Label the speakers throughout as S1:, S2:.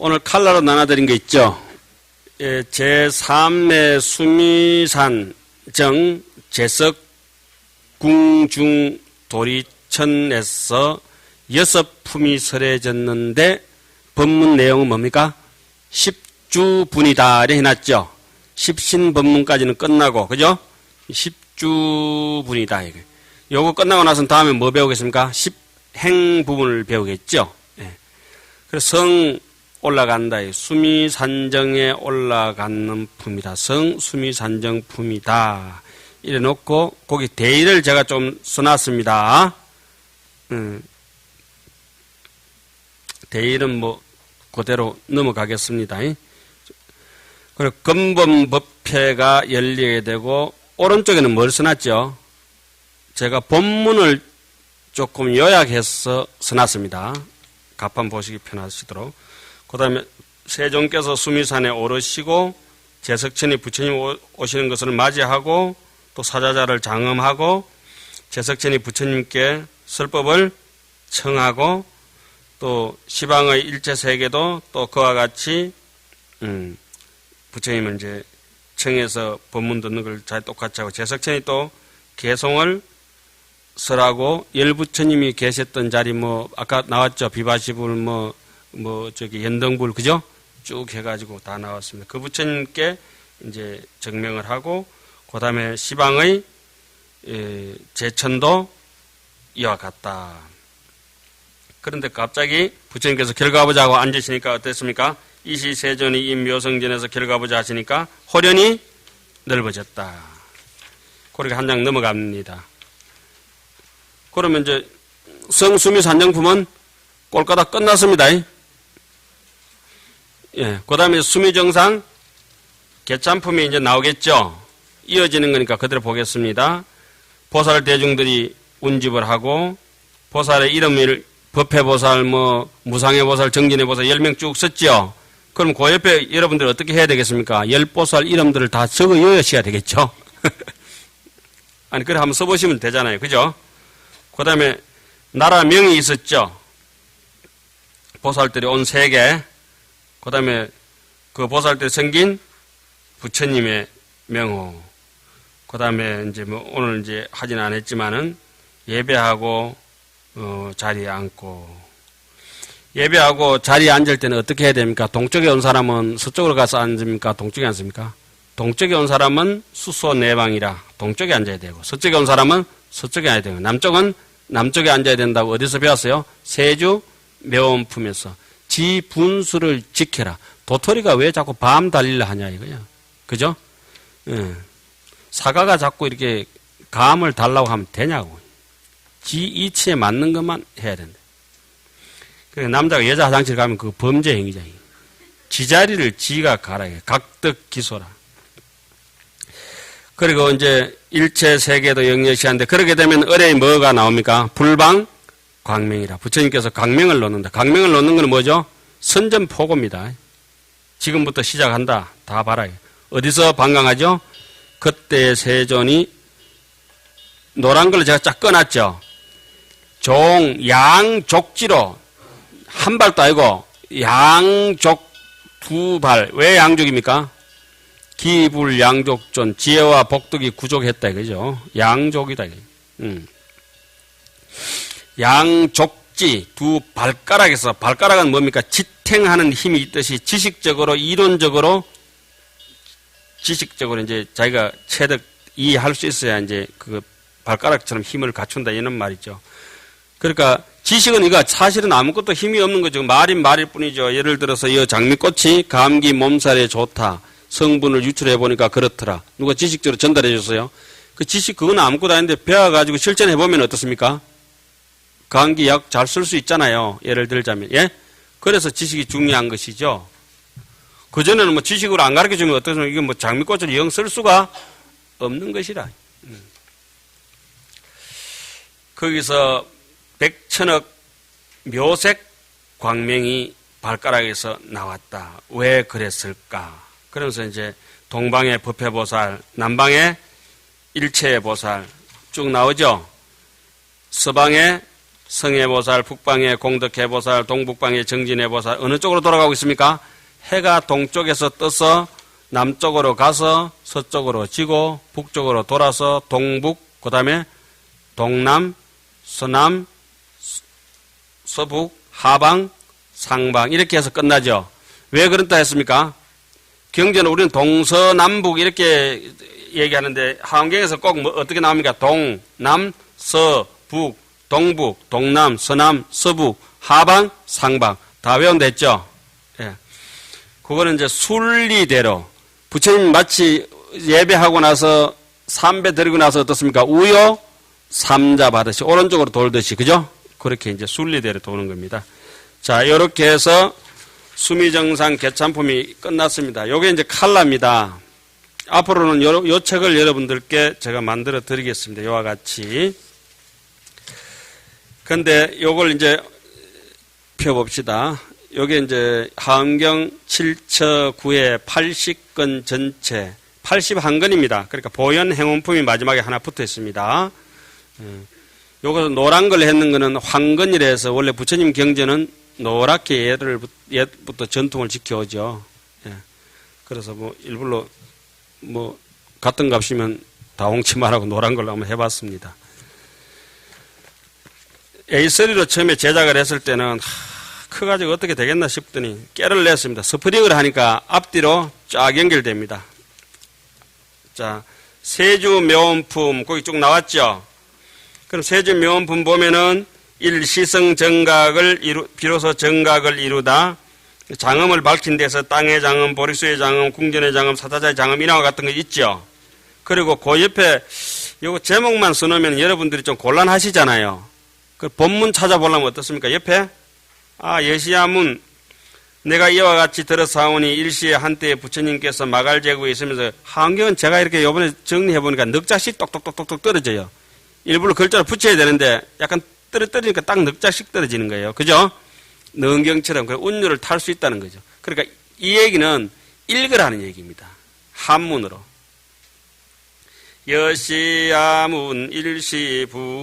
S1: 오늘 칼라로 나눠드린 게 있죠. 제3의 수미산정 제석 궁중 도리천에서 6품이 설해졌는데 법문 내용은 뭡니까? 10주분이다 이렇게 해놨죠. 십신법문까지는 끝나고, 그죠? 10주분이다. 이게. 요거 끝나고 나서 다음에 뭐 배우겠습니까? 10행 부분을 배우겠죠. 예. 그래서 성 올라간다. 수미산정에 올라가는 품이다. 성 수미산정 품이다. 이래 놓고 거기 대의를 제가 좀 써놨습니다. 대의는 뭐 그대로 넘어가겠습니다. 그리고 근본법회가 열리게 되고 오른쪽에는 뭘 써놨죠? 제가 본문을 조금 요약해서 써놨습니다. 갑판 보시기 편하시도록. 그 다음에 세종께서 수미산에 오르시고 제석천이 부처님 오시는 것을 맞이하고 또 사자자를 장엄하고 제석천이 부처님께 설법을 청하고 또 시방의 일체세계도 또 그와 같이 부처님은 이제 청해서 법문 듣는 걸 잘 똑같이 하고 제석천이 또 개송을 설하고 열부처님이 계셨던 자리 뭐 아까 나왔죠. 비바시불 저기 연등불 그죠? 쭉 해가지고 다 나왔습니다. 그 부처님께 이제 정명을 하고 그 다음에 시방의 제천도 이와 같다. 그런데 갑자기 부처님께서 결과보자 하고 앉으시니까 어땠습니까? 이시세존이 이 묘성전에서 결과보자 하시니까 호련이 넓어졌다. 그렇게 한 장 넘어갑니다. 그러면 이제 성수미산정품은 꼴까닥 끝났습니다. 예, 그 다음에 수미정상 개참품이 이제 나오겠죠. 이어지는 거니까 그대로 보겠습니다. 보살 대중들이 운집을 하고 보살의 이름을 법회보살, 무상의 보살, 정진의 보살 10명 쭉 썼죠. 그럼 그 옆에 여러분들 어떻게 해야 되겠습니까? 10보살 이름들을 다 적어 여셔야 되겠죠. 아니 그래 한번 써보시면 되잖아요. 그죠? 그 다음에 나라명이 있었죠. 보살들이 온 세계. 그 다음에 그 보살들이 생긴 부처님의 명호. 그 다음에 이제 오늘 이제 하진 않았지만은 예배하고, 자리에 앉고. 예배하고 자리에 앉을 때는 어떻게 해야 됩니까? 동쪽에 온 사람은 서쪽으로 가서 앉습니까? 동쪽에 앉습니까? 동쪽에 온 사람은 수소 내방이라 동쪽에 앉아야 되고, 서쪽에 온 사람은 서쪽에 앉아야 되고, 남쪽은 남쪽에 앉아야 된다고 어디서 배웠어요? 세주 묘원품에서. 지 분수를 지켜라. 도토리가 왜 자꾸 밤 달리려 하냐 이거야. 그죠? 예. 사과가 자꾸 이렇게 감을 달라고 하면 되냐고. 지 이치에 맞는 것만 해야 된다. 그래 남자가 여자 화장실 가면 그 범죄 행위잖아. 지 자리를 지가 가라. 각득기소라. 그리고 이제 일체 세계도 영여시한데 그렇게 되면 어뢰에 뭐가 나옵니까? 불방 광명이라. 부처님께서 광명을 놓는다. 광명을 놓는 건 뭐죠? 선전포고입니다. 지금부터 시작한다. 다 봐라. 어디서 방광하죠? 그때 세존이 노란 걸로 제가 쫙 꺼놨죠. 양족지로 한 발도 아니고 양족 두 발. 왜 양족입니까? 기불양족존 지혜와 복덕이 구족했다 이거죠. 양족이다. 양족지 두 발가락에서 발가락은 뭡니까? 지탱하는 힘이 있듯이 지식적으로 이론적으로 지식적으로 이제 자기가 체득 이해할 수 있어야 이제 그 발가락처럼 힘을 갖춘다 이런 말이죠. 그러니까 지식은 이거 사실은 아무것도 힘이 없는 거죠. 말일 뿐이죠. 예를 들어서 이 장미꽃이 감기 몸살에 좋다. 성분을 유출해 보니까 그렇더라. 누가 지식적으로 전달해 줬어요. 그 지식 그건 아무것도 아닌데 배워가지고 실천해 보면 어떻습니까? 감기 약 잘 쓸 수 있잖아요. 예를 들자면 예. 그래서 지식이 중요한 것이죠. 그 전에는 뭐 지식으로 안 가르쳐 주면 어떻습니까? 이게 뭐 장미꽃을 영 쓸 수가 없는 것이라. 거기서 백천억 묘색 광명이 발가락에서 나왔다. 왜 그랬을까? 그러면서 이제 동방의 법회보살, 남방의 일체의 보살 쭉 나오죠. 서방의 성해보살, 북방의 공덕해보살, 동북방의 정진해보살 어느 쪽으로 돌아가고 있습니까? 해가 동쪽에서 떠서 남쪽으로 가서 서쪽으로 지고 북쪽으로 돌아서 동북, 그 다음에 동남, 서남, 서북, 하방, 상방 이렇게 해서 끝나죠. 왜 그렇다 했습니까? 경전은 우리는 동서남북 이렇게 얘기하는데 하원경에서 꼭 뭐 어떻게 나옵니까? 동, 남, 서, 북, 동북, 동남, 서남, 서북, 하방, 상방 다 외운댔죠? 예. 그거는 이제 순리대로 부처님 마치 예배하고 나서 삼배 드리고 나서 어떻습니까? 우요 삼자 받으시 오른쪽으로 돌듯이 그죠? 그렇게 이제 순리대로 도는 겁니다. 자, 이렇게 해서 수미정상 개참품이 끝났습니다. 요게 이제 칼라입니다. 앞으로는 요 책을 여러분들께 제가 만들어 드리겠습니다. 요와 같이. 근데 요걸 이제 펴봅시다. 요게 이제 하엄경 7처 9의 80건 전체 81건입니다. 그러니까 보현 행운품이 마지막에 하나 붙어 있습니다. 요거 노란 걸 했는 거는 황건이라 해서 원래 부처님 경전은 노랗게 옛부터 전통을 지켜오죠. 예. 그래서 뭐 일부러 뭐 같은 값이면 다 옹치 말하고 노란 걸로 한번 해봤습니다. A3로 처음에 제작을 했을 때는 커가지고 어떻게 되겠나 싶더니 깨를 냈습니다. 스프링을 하니까 앞뒤로 쫙 연결됩니다. 자, 세주 묘원품 거기 쭉 나왔죠. 그럼 세주 묘원품 보면은 일시성 정각을 비로소 정각을 이루다 장엄을 밝힌 데서 땅의 장엄, 보리수의 장엄, 궁전의 장엄, 사타자의 장엄 이나와 같은 거 있죠. 그리고 그 옆에 요거 제목만 써놓으면 여러분들이 좀 곤란하시잖아요. 그 본문 찾아보려면 어떻습니까? 옆에 여시야문 내가 이와 같이 들어사오니 일시에 한때에 부처님께서 마갈제국에 있으면서 하엄경은 제가 이렇게 요번에 정리해보니까 넉 자씩 똑똑똑똑 떨어져요. 일부러 글자를 붙여야 되는데 약간 떨어지니까 딱 넉 자씩 떨어지는 거예요. 그죠? 능경처럼 운율을 탈 수 있다는 거죠. 그러니까 이 얘기는 읽으라는 얘기입니다. 한문으로. 여시야문 일시불제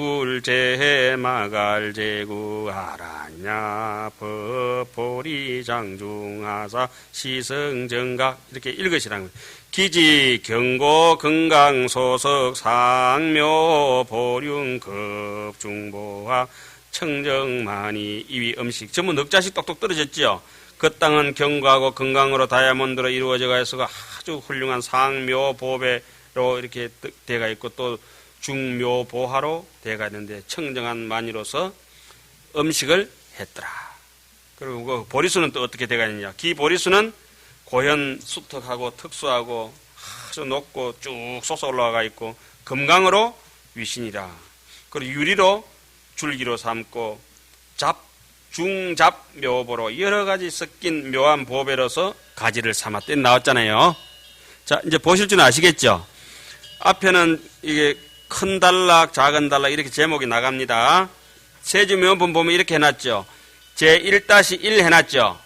S1: 마갈제구 아라냐 법보리 장중하사 시성정각 이렇게 읽으시라는 거예요. 기지 경고 건강 소석 상묘 보륜 급중보화 청정만이 이위 음식 전부 넉 자씩 똑똑 떨어졌죠. 그 땅은 경과하고 건강으로 다이아몬드로 이루어져가 있어서 아주 훌륭한 상묘 보배로 이렇게 되가 있고 또 중묘 보화로 되가 있는데 청정한 만이로서 음식을 했더라. 그리고 그 보리수는 또 어떻게 되가 있느냐. 기 보리수는 고현 수특하고 특수하고 아주 높고 쭉 솟아 올라가 있고 금강으로 위신이라. 그리고 유리로 줄기로 삼고 중잡 묘보로 여러 가지 섞인 묘한 보배로서 가지를 삼았대 나왔잖아요. 자, 이제 보실 줄은 아시겠죠? 앞에는 이게 큰 단락, 작은 단락 이렇게 제목이 나갑니다. 세주묘본 보면 이렇게 해놨죠. 제1-1 해놨죠.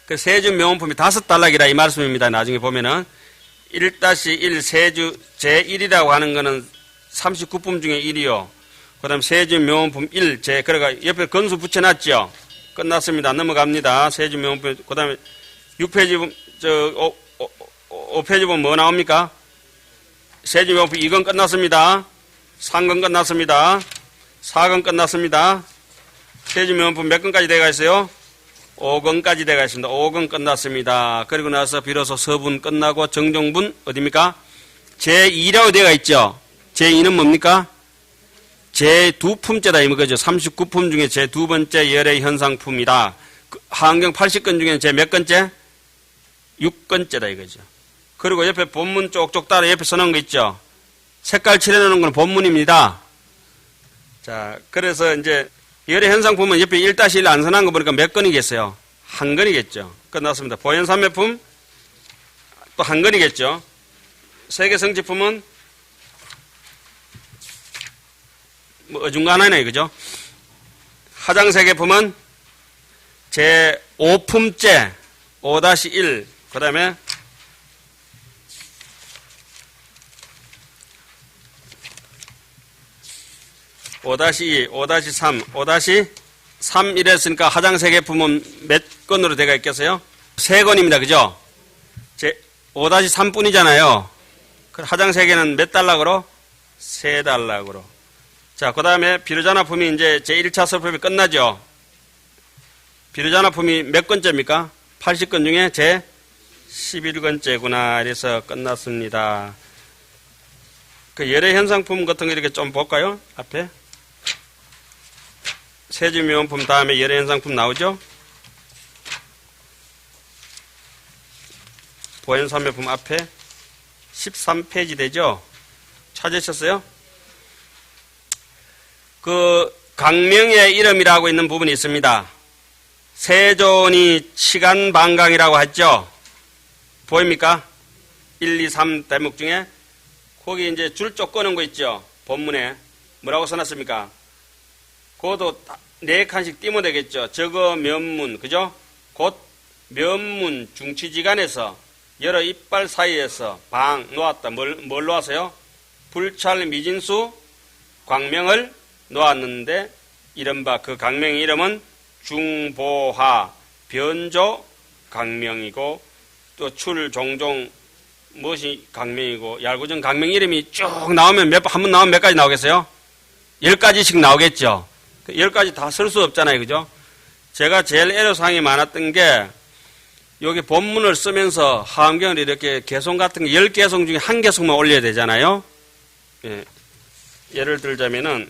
S1: 그 세주묘원품이 5단락이라 이 말씀입니다. 나중에 보면은 1-1 세주 제1이라고 하는 거는 39품 중에 1이요. 그 다음 세주묘원품 1 그러니까 옆에 건수 붙여놨죠. 끝났습니다. 넘어갑니다. 세주묘원품 그 다음에 6페이지 5페이지 보면 뭐 나옵니까? 세주묘원품 2건 끝났습니다. 3건 끝났습니다. 4건 끝났습니다. 세주묘원품 몇 건까지 되어 있어요? 5건까지 되어 있습니다. 5건 끝났습니다. 그리고 나서 비로소 서분 끝나고 정종분 어디입니까? 제2라고 되어 있죠. 제2는 뭡니까? 제2품째다 이거죠. 39품 중에 제2번째 열의 현상품이다. 하엄경 80건 중에 제 몇 건째? 6건째다 이거죠. 그리고 옆에 본문 쪽쪽 따라 옆에 써놓은 거 있죠. 색깔 칠해놓은 건 본문입니다. 자, 그래서 이제 열의 현상품은 옆에 1-1 안 써놓은 거 보니까 몇 건이겠어요? 한 건이겠죠. 끝났습니다. 보현삼매품 또 한 건이겠죠. 세계성지품은 뭐 어중간하네 그죠? 화장세계품은 제5품째 5-1 그 다음에 5-2, 5-3, 5-3 이랬으니까 하장 세계품은 몇 건으로 되어 있겠어요? 3건입니다. 그죠? 5-3 뿐이잖아요. 하장 세계는 몇 달락으로? 3달락으로. 자, 그 다음에 비료잔화품이 이제 제1차 설법이 끝나죠. 비료잔화품이 몇 건째입니까? 80건 중에 제 11건째구나. 이래서 끝났습니다. 그 열애현상품 같은 거 이렇게 좀 볼까요? 앞에. 세제미원품 다음에 열애현상품 나오죠? 보현삼매품 앞에 13페이지 되죠? 찾으셨어요? 그 강명의 이름이라고 있는 부분이 있습니다. 세존이 치간반강이라고 했죠? 보입니까? 1, 2, 3 대목 중에 거기 이제 줄 쪽 꺼는 거 있죠? 본문에 뭐라고 써놨습니까? 그것도 4칸씩 띄면 되겠죠? 저거 면문, 그죠? 곧 면문 중치지간에서 여러 이빨 사이에서 방 놓았다. 뭘 놓았어요? 불찰 미진수 광명을 놓았는데 이른바 그 강명의 이름은 중보하 변조 강명이고 또 출 종종 무엇이 강명이고 얄구정 강명 이름이 쭉 나오면 한 번 나오면 몇 가지 나오겠어요? 10가지씩 나오겠죠. 10가지 다 쓸 수 없잖아요. 그죠? 제가 제일 애로사항이 많았던 게 여기 본문을 쓰면서 하암경을 이렇게 개송 같은 게 10개송 중에 1개송만 올려야 되잖아요. 예. 예를 들자면은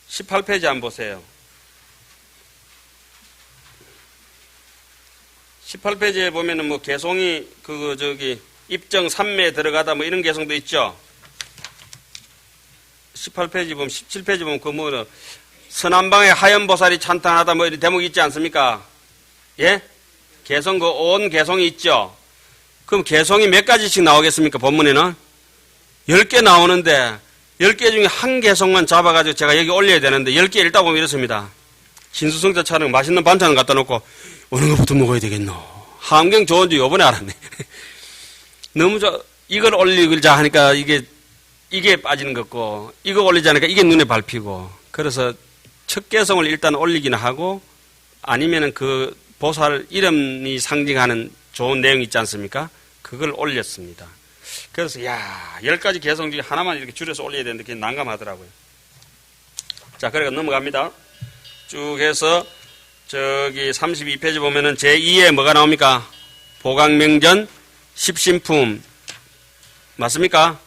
S1: 18페이지 한번 보세요. 18페이지에 보면은 뭐 개송이 입정 3매에 들어가다 뭐 이런 개송도 있죠. 18페이지 보면 17페이지 보면 그 뭐 서남방에 하얀 보살이 찬탄하다 뭐 이런 대목이 있지 않습니까? 예? 개송 그 온 개송이 있죠. 그럼 개송이 몇 가지씩 나오겠습니까? 본문에는 10개 나오는데 10개 중에 한 개송만 잡아가지고 제가 여기 올려야 되는데 10개 읽다 보면 이렇습니다. 신수성자 차는 맛있는 반찬을 갖다 놓고 어느 것부터 먹어야 되겠노? 하암경 좋은지 요번에 알았네. 너무 이걸 올리자 하니까 이게 빠지는 거고 이거 올리자 하니까 이게 눈에 밟히고 그래서 첫 개송을 일단 올리기는 하고 아니면은 그 보살 이름이 상징하는 좋은 내용 있지 않습니까? 그걸 올렸습니다. 그래서 10가지 개송 중에 하나만 이렇게 줄여서 올려야 되는데 그게 난감하더라고요. 자, 그러니까 넘어갑니다. 쭉 해서 저기 32페이지 보면은 제2에 뭐가 나옵니까? 보강명전 십신품 맞습니까?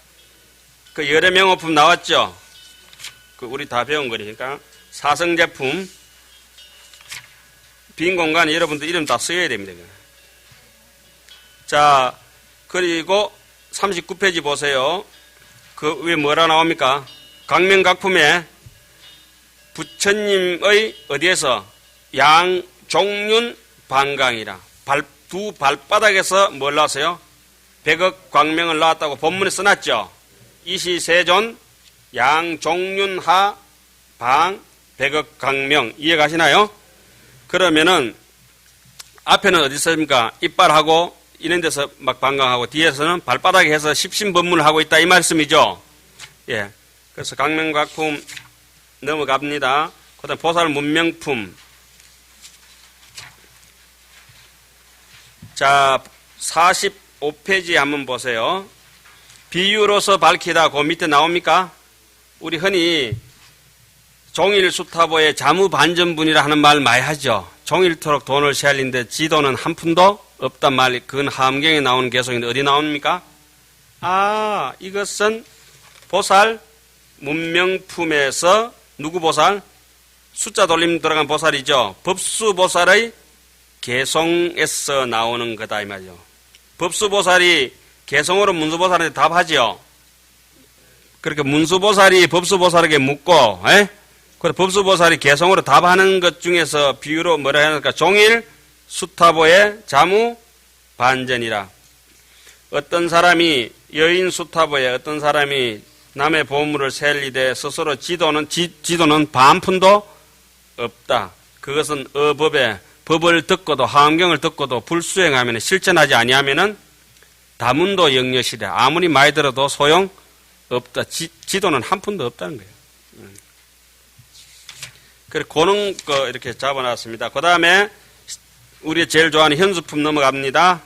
S1: 그 열애 명호품 나왔죠? 그 우리 다 배운 거니까 사성제품 빈 공간에 여러분들 이름 다 써야 됩니다. 자, 그리고 39페이지 보세요. 그 위에 뭐라 나옵니까? 강명각품에 부처님의 어디에서 양종륜 반강이라 두 발바닥에서 뭘 나왔어요? 백억 광명을 나왔다고 본문에 써놨죠. 이시세존 양종륜하 방 백억 광명 이해가시나요? 그러면은 앞에는 어디 있습니까? 이빨하고 이런 데서 막 반강하고 뒤에서는 발바닥에 해서 십신법문을 하고 있다 이 말씀이죠. 예. 그래서 강명각품 넘어갑니다. 그 다음 보살 문명품. 자, 45페이지 한번 보세요. 비유로서 밝히다 그 밑에 나옵니까? 우리 흔히 종일수타보의 자무반전분이라 하는 말 많이 하죠. 종일토록 돈을 세알린데 지도는 한 푼도 없단 말이 그건 하암경에 나오는 개송인데 어디 나옵니까? 이것은 보살 문명품에서 누구 보살? 숫자 돌림 들어간 보살이죠. 법수보살의 개송에서 나오는 거다 이 말이죠. 법수보살이 개송으로 문수보살한테 답하죠. 그렇게 문수보살이 법수보살에게 묻고 그래서 법수보살이 개송으로 답하는 것 중에서 비유로 뭐라 해야 할까? 종일 수타보의 자무 반전이라. 어떤 사람이 여인 수타보에 어떤 사람이 남의 보물을 세리되 스스로 지도는 반푼도 없다. 그것은 어법에 법을 듣고도 하암경을 듣고도 불수행하면 실천하지 아니하면은 다문도 영려시래. 아무리 많이 들어도 소용 없다. 지도는 한 푼도 없다는 거예요. 그래, 그런 거 이렇게 잡아놨습니다. 그 다음에 우리가 제일 좋아하는 현수품 넘어갑니다.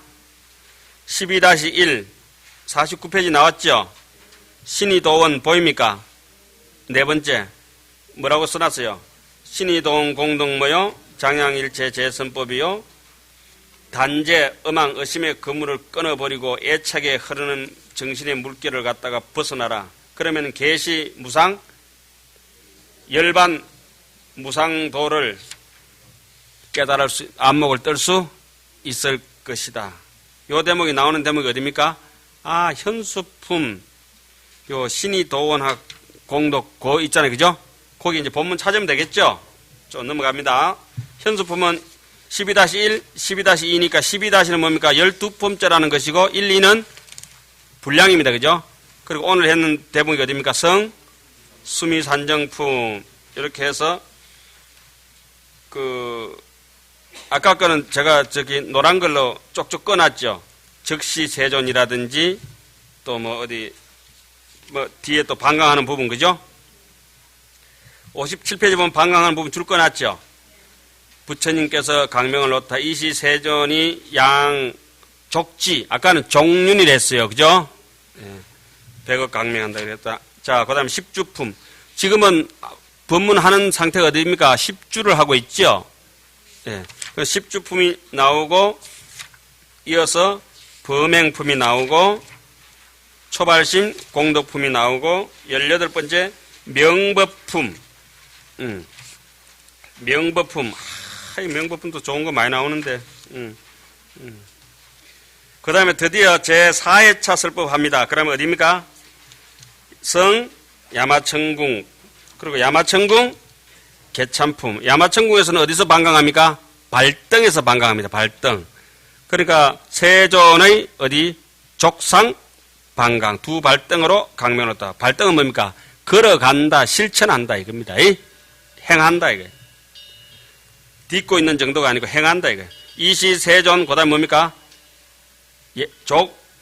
S1: 12-1, 49페이지 나왔죠? 신의도원 보입니까? 네 번째. 뭐라고 써놨어요? 신의도원 공동모여 장양일체 재선법이요. 단죄, 음앙, 의심의 그물을 끊어버리고 애착에 흐르는 정신의 물결을 갖다가 벗어나라. 그러면 계시 무상, 열반 무상도를 깨달을 수, 안목을 뜰 수 있을 것이다. 요 대목이 나오는 대목이 어디입니까? 아, 현수품, 요 신의도원학 공독, 고 있잖아요. 그죠? 거기 이제 본문 찾으면 되겠죠? 좀 넘어갑니다. 현수품은 12-1, 12-2니까 12-는 뭡니까? 12품째라는 것이고 1, 2는 분량입니다. 그죠? 그리고 오늘 했는 대목이 어디입니까? 성, 수미, 산정품. 이렇게 해서 아까 거는 제가 저기 노란 걸로 쪽쪽 꺼놨죠. 적시세존이라든지 또 뭐 어디 뭐 뒤에 또 반강하는 부분 그죠? 57페이지 보면 반강하는 부분 줄 꺼놨죠. 부처님께서 강명을 놓다 이시세존이 양족지 아까는 종륜이라 했어요. 그죠? 예. 100억 강명한다 그랬다. 자, 그 다음에 10주품. 지금은 법문하는 상태가 어디입니까? 10주를 하고 있죠. 예. 10주품이 나오고 이어서 범행품이 나오고 초발심 공덕품이 나오고 18번째 명법품. 명법품. 이 명법품도 좋은 거 많이 나오는데. 그 다음에 드디어 제4회차 설법합니다. 그러면 어디입니까? 성, 야마천궁. 그리고 야마천궁, 개참품. 야마천궁에서는 어디서 반강합니까? 발등에서 반강합니다. 발등. 그러니까 세존의 어디? 족상, 반강. 두 발등으로 강명했다. 발등은 뭡니까? 걸어간다, 실천한다 이겁니다. 행한다 이거. 딛고 있는 정도가 아니고 행한다 이거. 이시세존 그다음 뭡니까?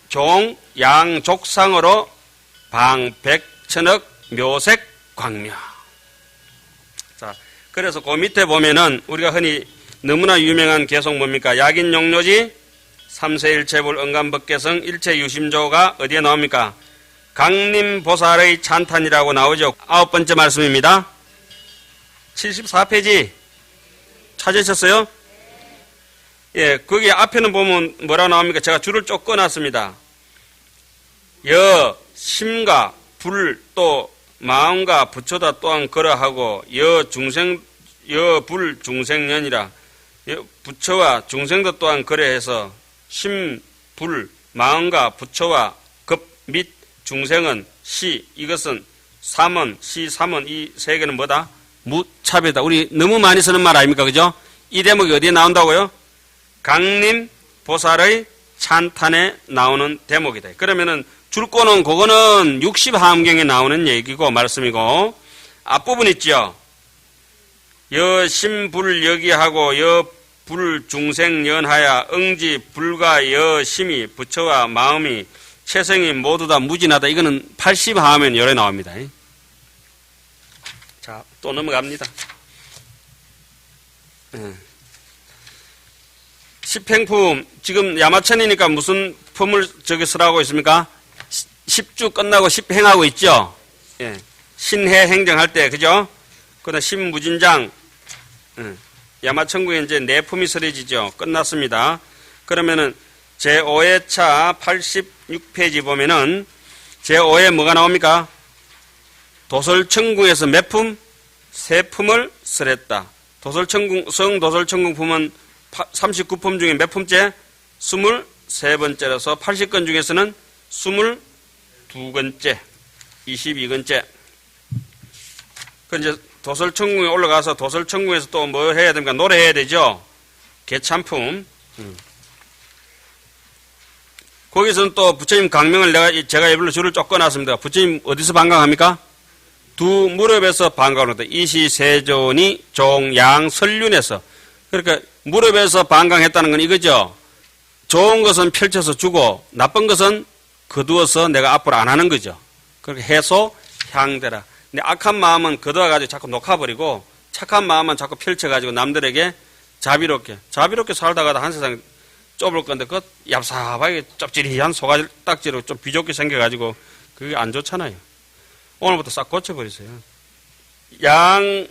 S1: 종, 양, 족상으로 방, 백, 천억, 묘색, 광명. 자, 그래서 그 밑에 보면은 우리가 흔히 너무나 유명한 개송 뭡니까? 약인용료지, 삼세일체불, 응감법계성, 일체유심조가 어디에 나옵니까? 강림보살의 찬탄이라고 나오죠. 9번째 말씀입니다. 74페이지 찾으셨어요? 예, 거기 앞에는 보면 뭐라고 나옵니까? 제가 줄을 쭉 꺼놨습니다. 여, 심과 불, 또 마음과 부처다 또한 거러하고 여 불 중생년이라 부처와 중생도 또한 거래해서 심, 불, 마음과 부처와 급 및 중생은 시, 이것은 삼원, 시, 삼원 이 세 개는 뭐다? 무차별이다. 우리 너무 많이 쓰는 말 아닙니까? 그죠? 이 대목이 어디에 나온다고요? 강림 보살의 찬탄에 나오는 대목이다. 그러면은 줄 거는 그거는 60하암경에 나오는 얘기고 말씀이고 앞부분 있죠. 여심불 여기하고 여불 중생 연하야 응지 불과 여심이 부처와 마음이 체성이 모두 다 무진하다. 이거는 80하암엔 열에 나옵니다. 자, 또 넘어갑니다. 십행품 지금 야마천이니까 무슨 품을 저기 쓰라고 있습니까? 10주 끝나고 10행하고 있죠. 예. 신해 행정할 때 그죠? 그다음 신무진장 야마천국에 이제 네 품이 서려지죠. 끝났습니다. 그러면은 제5회차 86페이지 보면은 제5회 뭐가 나옵니까? 도설천궁에서 몇 품? 세 품을 설했다. 성도설천궁 품은 39품 중에 몇 품째? 23번째라서 80건 중에서는 22건째, 22건째. 그 이제 도설천궁에 올라가서 도설천궁에서 또 뭐 해야 됩니까? 노래해야 되죠? 개참품. 거기서는 또 부처님 강명을 제가 일부러 줄을 쫓겨놨습니다. 부처님 어디서 반강합니까? 두 무릎에서 반강을 한다. 이시세존이 종양 설륜에서. 그러니까 무릎에서 반강했다는 건 이거죠. 좋은 것은 펼쳐서 주고 나쁜 것은 거두어서 내가 앞으로 안 하는 거죠. 그렇게 해소 향대라. 근데 악한 마음은 거둬가지고 자꾸 녹아버리고 착한 마음은 자꾸 펼쳐가지고 남들에게 자비롭게 살다가도 한 세상 좁을 건데 그 얍삽하게 쩝질이한 소가딱지로 좀 비좁게 생겨가지고 그게 안 좋잖아요. 오늘부터 싹 고쳐버리세요. 양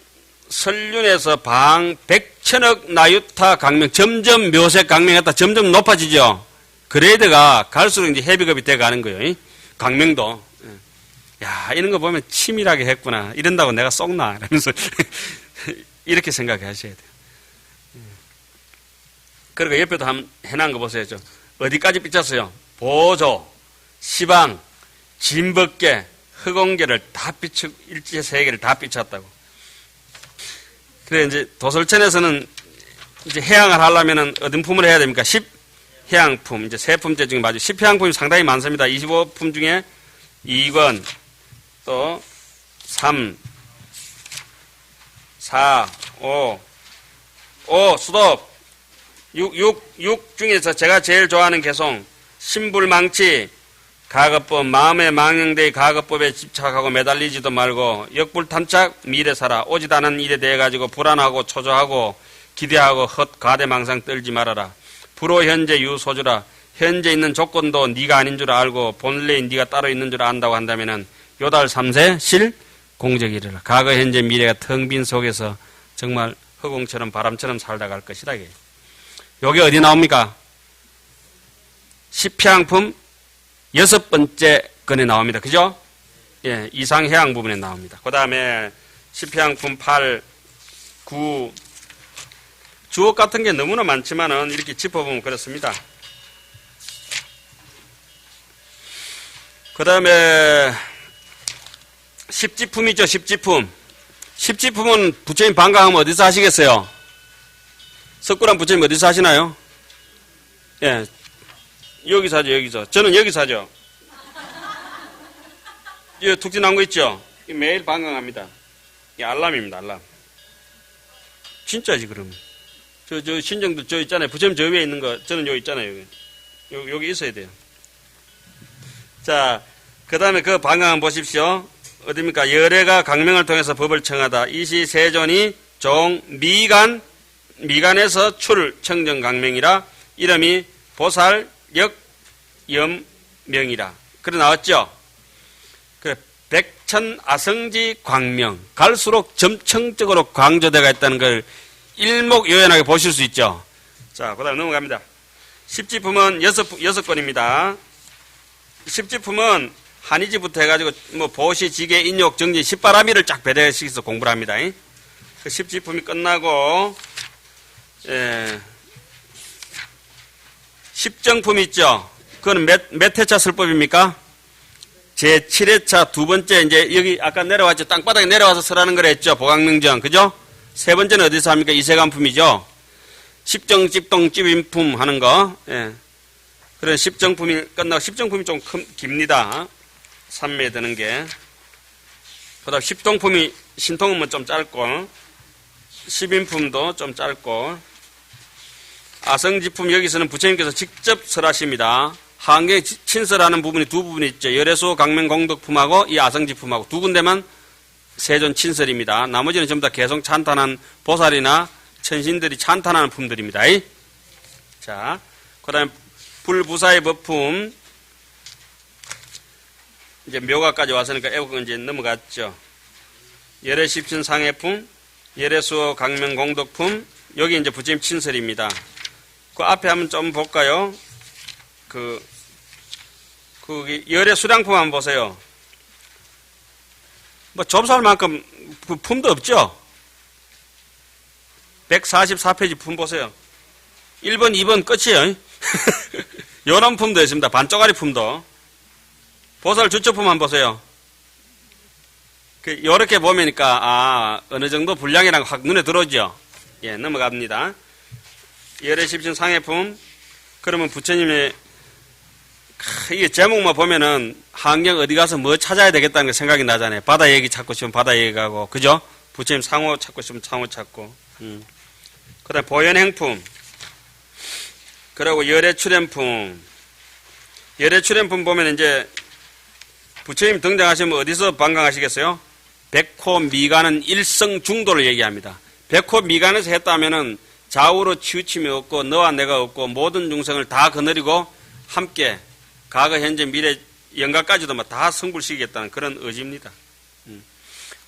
S1: 설륜에서 방 백천억 나유타 강명 점점 묘색 강명했다 점점 높아지죠. 그레이드가 갈수록 이제 헤비급이 돼가는 거예요. 강명도. 야, 이런 거 보면 치밀하게 했구나. 이런다고 내가 쏙나. 이러면서 이렇게 생각하셔야 돼요. 그리고 옆에도 한번 해놓은 거 보세요. 어디까지 삐쳤어요? 보조, 시방, 진벗개, 흑옹계를 다 삐치고 일제 세계를 다 삐쳤다고. 그래 이제 도설천에서는 이제 해양을 하려면은 어떤 품을 해야 됩니까? 10해양품. 이제 세 품제 중에 맞아요. 10해양품이 상당히 많습니다. 25품 중에 2권, 또 3, 4, 5, 수도 6 중에서 제가 제일 좋아하는 개송, 신불망치, 가급법, 마음의 망령되의 가급법에 집착하고 매달리지도 말고, 역불탐착, 미래사라, 오지도 않은 일에 대해 가지고 불안하고 초조하고 기대하고 헛가대망상 떨지 말아라. 불호 현재 유소주라. 현재 있는 조건도 네가 아닌 줄 알고 본래 네가 따로 있는 줄 안다고 한다면은 요달 3세 실 공적이래라. 과거 현재 미래가 텅 빈 속에서 정말 허공처럼 바람처럼 살다 갈 것이다. 여기 어디 나옵니까? 10해양품 6번째 건에 나옵니다. 그죠? 예, 이상해양 부분에 나옵니다. 그 다음에 10해양품 8, 9, 주옥 같은 게 너무나 많지만은 이렇게 짚어보면 그렇습니다. 그 다음에 10지품이죠. 10지품. 10지품은 부처님 반가하면 어디서 하시겠어요? 석굴암 부처님 어디서 하시나요? 예, 여기서 하죠. 여기서. 저는 여기서 하죠. 여기 툭지 나온 거 있죠? 매일 반강합니다. 이 알람입니다. 알람. 진짜지 그럼. 저 신정도 저 있잖아요. 부처님 저 위에 있는 거 저는 여기 있잖아요. 여기 있어야 돼요. 자, 그 다음에 그 방향 보십시오. 어디입니까? 열애가 강명을 통해서 법을 청하다. 이시 세존이 종 미간에서 출 청정 강명이라. 이름이 보살 역염명이라. 그래 나왔죠? 그 백천 아성지 광명. 갈수록 점층적으로 강조되어 있다는 걸 일목요연하게 보실 수 있죠. 자, 그 다음에 넘어갑니다. 십지품은 여섯 권입니다. 십지품은 한의지부터 해가지고 뭐 보시, 지계, 인욕, 정진, 십바라미를 쫙 배대시켜서 공부를 합니다. 그 십지품이 끝나고 십정품 있죠. 그건 몇 회차 설법입니까? 제7회차 두 번째 이제 여기 아까 내려왔죠. 땅바닥에 내려와서 설하는 걸 했죠. 보강명정, 그죠? 세 번째는 어디서 합니까? 이세간품이죠. 십정, 찝동, 찝인품 하는 거. 예. 그런 십정품이 끝나고, 십정품이 좀 깁니다. 3매에 드는 게. 그 다음 십동품이, 신통은 뭐 좀 짧고, 십인품도 좀 짧고, 아성지품 여기서는 부처님께서 직접 설하십니다. 한경에 친설하는 부분이 두 부분이 있죠. 열애수 강명공덕품하고 이 아성지품하고 두 군데만 세존 친설입니다. 나머지는 전부 다 개성 찬탄한 보살이나 천신들이 찬탄하는 품들입니다. 자, 그 다음에 불부사의 법품. 이제 묘가까지 왔으니까 애국은 이제 넘어갔죠. 열애십신 상해품, 열애수어 강명공덕품, 여기 이제 부처님 친설입니다. 그 앞에 한번 좀 볼까요? 열애수량품 한번 보세요. 뭐 접수할 만큼 품도 없죠? 144페이지 품 보세요. 1번, 2번 끝이에요. 요런 품도 있습니다. 반쪽짜리 품도. 보살 주처품 한번 보세요. 요렇게 보면니까, 어느 정도 분량이랑 확 눈에 들어오죠? 예, 넘어갑니다. 열애십신 상해품. 그러면 부처님의, 이게 제목만 보면은, 한경 어디 가서 뭐 찾아야 되겠다는 게 생각이 나잖아요. 바다 얘기 찾고 싶으면 바다 얘기 가고, 그죠? 부처님 상호 찾고 싶으면 상호 찾고. 그 다음에 보현행품. 그리고 열애출연품. 열애출연품 보면 이제, 부처님 등장하시면 어디서 반강하시겠어요? 백호 미가는 일성중도를 얘기합니다. 백호 미간에서 했다면은 좌우로 치우침이 없고 너와 내가 없고 모든 중생을 다 거느리고 함께 과거, 현재, 미래, 영가까지도 다 성불시키겠다는 그런 의지입니다.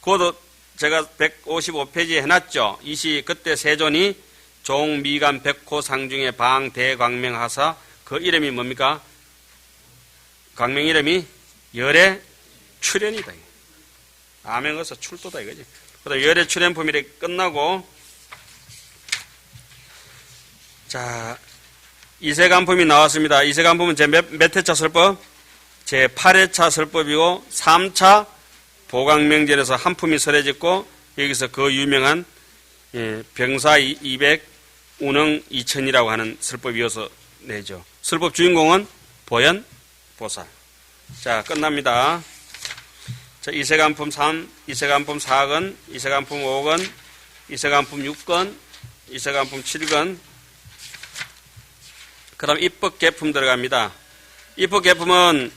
S1: 그것도 제가 155페이지에 해놨죠. 이시 그때 세존이 종미간 백호 상중에 방 대광명하사 그 이름이 뭡니까? 광명 이름이 열애 출현이다. 암행어서 출도다 이거지. 그다음 열애 출현품이 끝나고 자 이세간품이 나왔습니다. 이세간품은 제 몇 회차 설법? 제 8회차 설법이고 3차 보강명절에서 한 품이 설해졌고 여기서 그 유명한 병사 200 운흥 2000이라고 하는 설법이어서 내죠. 설법 주인공은 보현 보살. 자 끝납니다. 자, 이세간품 3, 이세간품 4건, 이세간품 5건, 이세간품 6건, 이세간품 7건. 그 다음 입법계품 들어갑니다. 입법계품은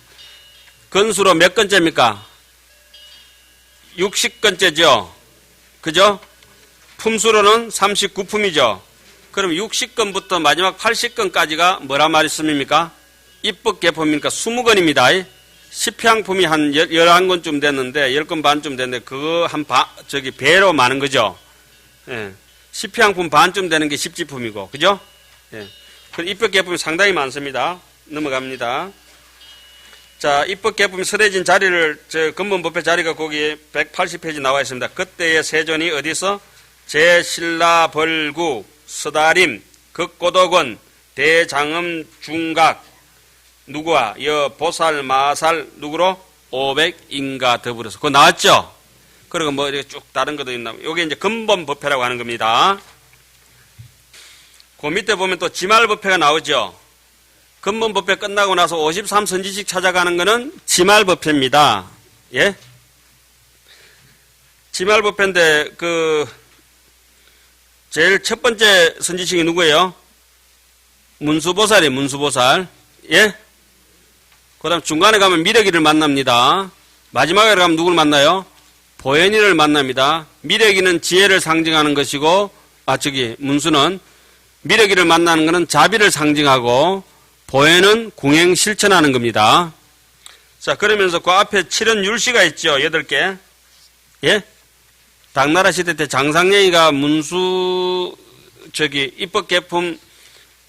S1: 건수로 몇 건째입니까? 60건째죠. 그죠? 품수로는 39품이죠. 그럼 60건부터 마지막 80건까지가 뭐란 말이 있습니까? 입법계품이니까 20건입니다. 10향품이 한 11건쯤 됐는데, 10건 반쯤 됐는데, 그거 배로 많은 거죠. 예. 10향품 반쯤 되는 게 10지품이고, 그죠? 예. 그 입법계품이 상당히 많습니다. 넘어갑니다. 자, 입법계품이 설해진 자리를, 근본법회 자리가 거기 180페이지 나와 있습니다. 그때의 세존이 어디서? 제신라벌구, 서다림, 극고덕원, 대장엄 중각, 누구와? 보살, 마살, 누구로? 500인가 더불어서. 그거 나왔죠? 그리고 뭐 이렇게 쭉 다른 것도 있나. 요게 이제 근본법회라고 하는 겁니다. 그 밑에 보면 또 지말법회가 나오죠? 근본법회 끝나고 나서 53선지식 찾아가는 거는 지말법회입니다. 예? 지말법회인데, 제일 첫 번째 선지식이 누구예요? 문수보살이에요, 문수보살. 예? 그 다음 중간에 가면 미륵이를 만납니다. 마지막에 가면 누굴 만나요? 보현이를 만납니다. 미륵이는 지혜를 상징하는 것이고, 문수는 미륵이를 만나는 것은 자비를 상징하고, 보현은 궁행 실천하는 겁니다. 자, 그러면서 그 앞에 7은 율시가 있죠. 8개. 예? 당나라 시대 때 장상영이가 문수, 입법계품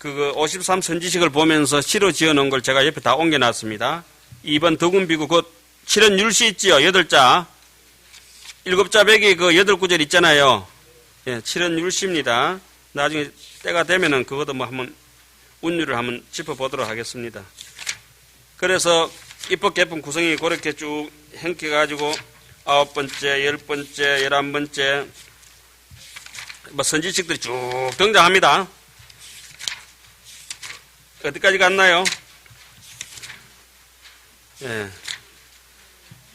S1: 53선지식을 보면서 시로 지어 놓은 걸 제가 옆에 다 옮겨놨습니다. 2번 덕운비구, 7은 율시 있지요. 8자. 7자 백이 8구절 있잖아요. 예, 7은 율시입니다. 나중에 때가 되면은 그것도 한번 운율을 한번 짚어보도록 하겠습니다. 그래서 입법계품 구성이 그렇게 쭉 행켜가지고 9번째, 10번째, 11번째, 선지식들이 쭉 등장합니다. 어디까지 갔나요? 예.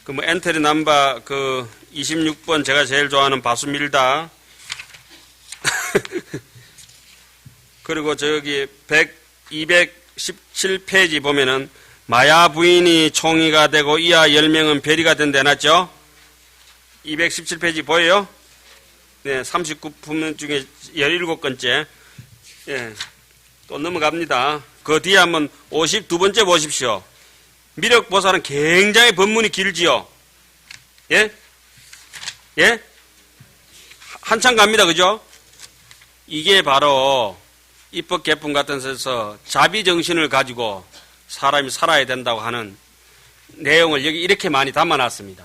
S1: 엔테리 남바 26번 제가 제일 좋아하는 바수밀다. 그리고 217페이지 보면은 마야 부인이 총이가 되고 이하 10명은 별이가 된다 해놨죠? 217페이지 보여요? 네, 39품 중에 17건째. 예. 또 넘어갑니다. 그 뒤에 한번 52번째 보십시오. 미륵보살은 굉장히 법문이 길지요. 예? 예? 한참 갑니다. 그죠? 이게 바로 입법계품 같은 데서 자비정신을 가지고 사람이 살아야 된다고 하는 내용을 여기 이렇게 많이 담아놨습니다.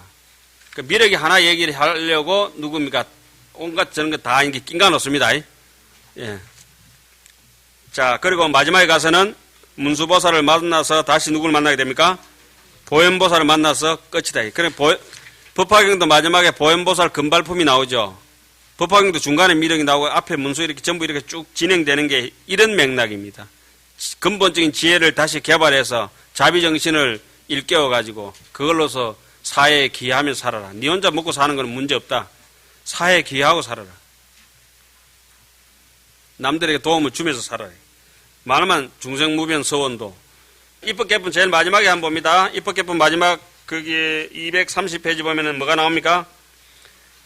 S1: 그 미륵이 하나 얘기를 하려고 누굽니까? 온갖 저런 거 다 이게 낀가 놓습니다. 예. 자, 그리고 마지막에 가서는 문수보살을 만나서 다시 누구를 만나게 됩니까? 보현보살을 만나서 끝이다. 그래, 법화경도 마지막에 보현보살 금발품이 나오죠. 법화경도 중간에 미륵이 나오고 앞에 문수 이렇게 전부 이렇게 쭉 진행되는 게 이런 맥락입니다. 근본적인 지혜를 다시 개발해서 자비정신을 일깨워가지고 그걸로서 사회에 기여하며 살아라. 니 혼자 먹고 사는 건 문제없다. 사회에 기여하고 살아라. 남들에게 도움을 주면서 살아라. 말만 중생무변 서원도. 입법계품 제일 마지막에 한번 봅니다. 입법계품 마지막 거기에 230페이지 보면은 뭐가 나옵니까?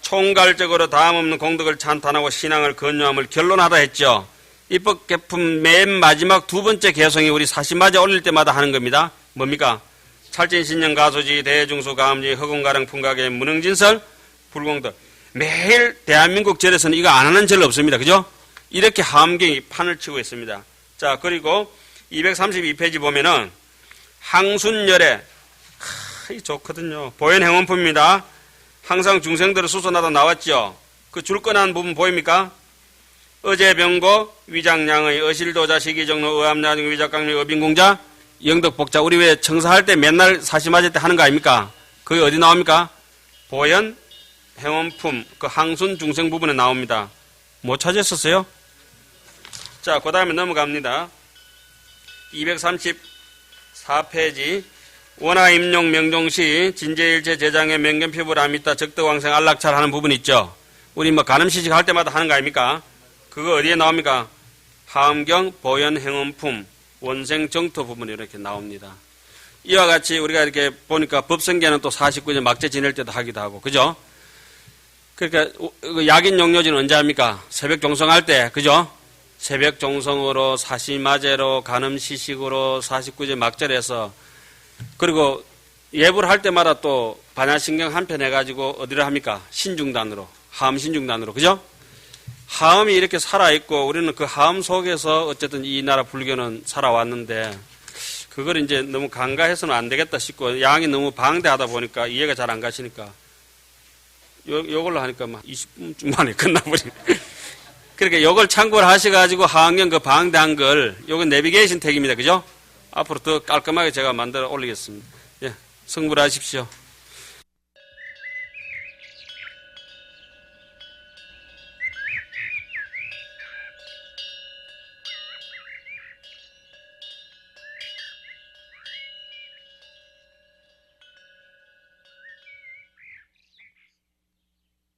S1: 총괄적으로 다음없는 공덕을 찬탄하고 신앙을 건요함을 결론하다 했죠. 입법 개품 맨 마지막 두 번째 개성이 우리 사시마제 올릴 때마다 하는 겁니다. 뭡니까? 찰진신령 가소지 대중수 가음지 허공가령 풍각의 무능진설 불공덕. 매일 대한민국 절에서는 이거 안 하는 절 없습니다. 그죠? 이렇게 하엄경이 판을 치고 있습니다. 자, 그리고 232페이지 보면은 항순열에 좋거든요. 보현행원품입니다. 항상 중생들을 수선하다 나왔죠. 그 줄건한 부분 보입니까? 어제병고 위장량의 어실도자 시기정로 의암야중 위작강리 어빈공자 영덕복자. 우리 왜 청사할 때 맨날 사시마제 때 하는 거 아닙니까? 그게 어디 나옵니까? 보현 행원품 그 항순 중생 부분에 나옵니다. 못 찾았었어요? 자, 그 다음에 넘어갑니다. 234페이지 원하임용 명종시 진제일체 제장의 명견피부람있다 적덕왕생 안락찰 하는 부분 있죠. 우리 뭐 간음시식 할 때마다 하는 거 아닙니까? 그거 어디에 나옵니까? 하엄경 보현행원품 원생정토 부분이 이렇게 나옵니다. 이와 같이 우리가 이렇게 보니까 법성계는 또 49년 막제 지낼 때도 하기도 하고, 그죠? 그러니까 약인 용료지는 언제 합니까? 새벽 종성할 때, 그죠? 새벽 종성으로 사시마제로 간음시식으로 49제 막절에서 그리고 예불 할 때마다 또 반야신경 한편 해가지고 어디를 합니까? 신중단으로, 하엄 신중단으로, 그죠? 하엄이 이렇게 살아있고 우리는 그 하엄 속에서 어쨌든 이 나라 불교는 살아왔는데 그걸 이제 너무 간과해서는 안 되겠다 싶고 양이 너무 방대하다 보니까 이해가 잘 안 가시니까 요걸로 하니까 막 20분 만에 끝나버리네. 그러니까 요걸 참고를 하셔가지고 하엄경 그 방대한 걸 요건 내비게이션 택입니다. 그죠? 앞으로 더 깔끔하게 제가 만들어 올리겠습니다. 예, 성불하십시오.